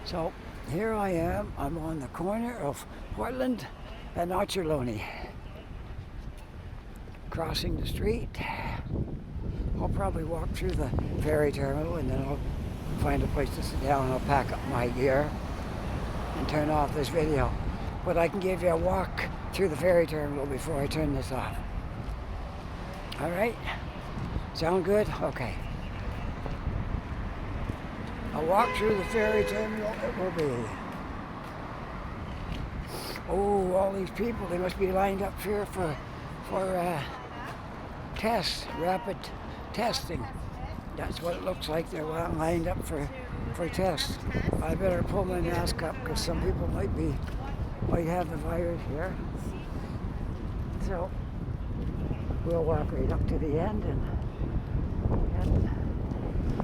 So here I am. I'm on the corner of Portland and Ochterlony. Crossing the street. I'll probably walk through the ferry terminal and then I'll find a place to sit down and I'll pack up my gear and turn off this video. But I can give you a walk through the ferry terminal before I turn this off. All right? Sound good? Okay. A walk through the ferry terminal it will be. Oh, all these people, they must be lined up here for tests, rapid testing. That's what it looks like. They're lined up for tests. I better pull my mask up because some people might have the virus here. So we'll walk right up to the end and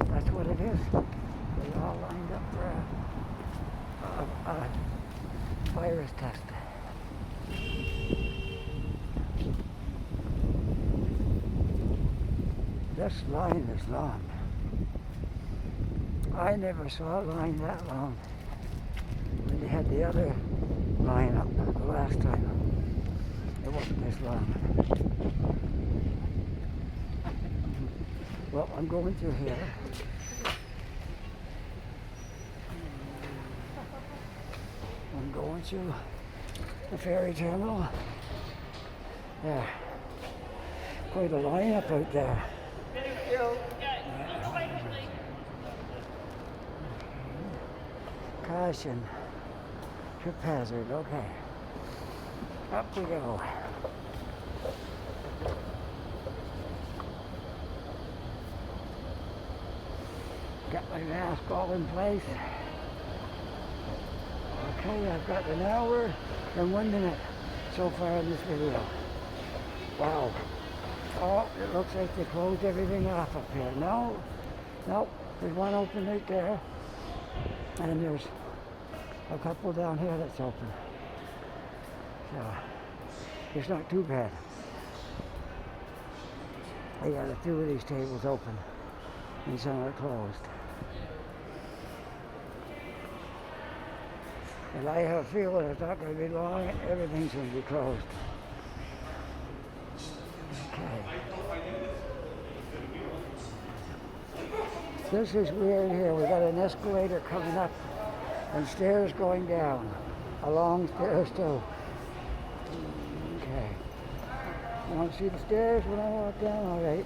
that's what it is. They're all lined up for a virus test. This line is long. I never saw a line that long when they had the other line up the last time. It wasn't this long. Well, I'm going through here. I'm going through the ferry terminal. There. Quite a lineup out there. Caution. Trip hazard. Okay. Up we go. Got my mask all in place. Okay, I've got an hour and 1 minute so far in this video. Wow. Oh, it looks like they closed everything off up here. No, there's one open right there. And there's a couple down here that's open. So, it's not too bad. They got a few of these tables open and some are closed. And I have a feeling it's not going to be long and everything's going to be closed. Okay. This is weird here. We got an escalator coming up and stairs going down. A long stairs too. Okay. You want to see the stairs when I walk down? All right.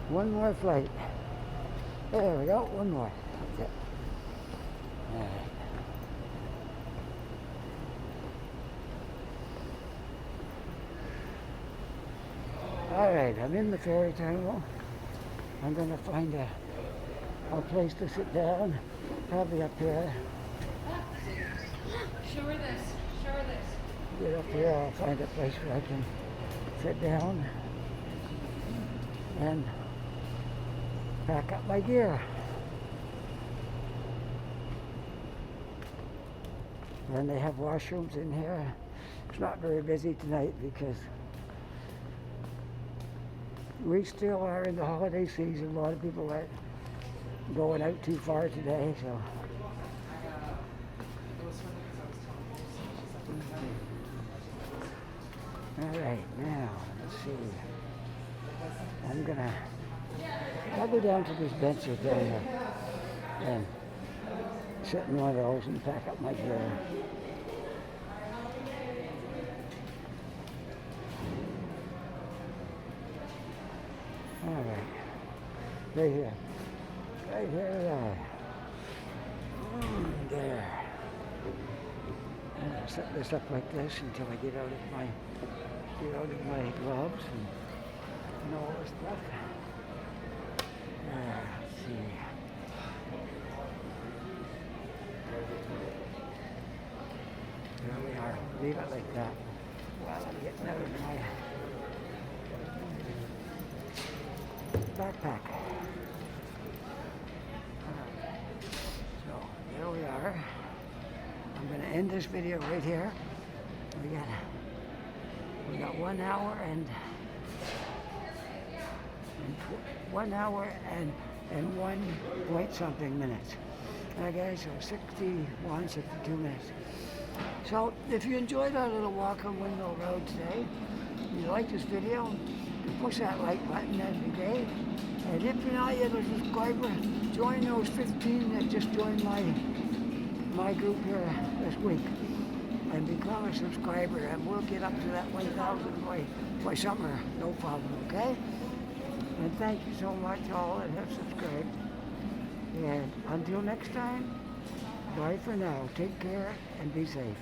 One more flight. There we go, one more. That's it. All right, I'm in the ferry terminal. I'm going to find a place to sit down, probably up here. Show her this. Show her this. Get up here, I'll find a place where I can sit down and pack up my gear. And they have washrooms in here. It's not very busy tonight because we still are in the holiday season. A lot of people aren't going out too far today, so. All right, now, let's see. I'll go down to these benches down there and sit in one of those and pack up my gear. All right, right here we are. There. I'm gonna set this up like this until I get out of my gloves and all this stuff. Let's see. There we are. Leave it like that while I'm getting out of my backpack. So there we are. I'm going to end this video right here. We got 1 hour and 1 point something minutes. Okay, so 62 minutes. So if you enjoyed our little walk on Windmill Road today, if you like this video, push that like button every day. And if you're not yet a subscriber, join those 15 that just joined my group here this week. And become a subscriber, and we'll get up to that 1,000 by summer, no problem, okay? And thank you so much all that have subscribed. And until next time, bye for now. Take care and be safe.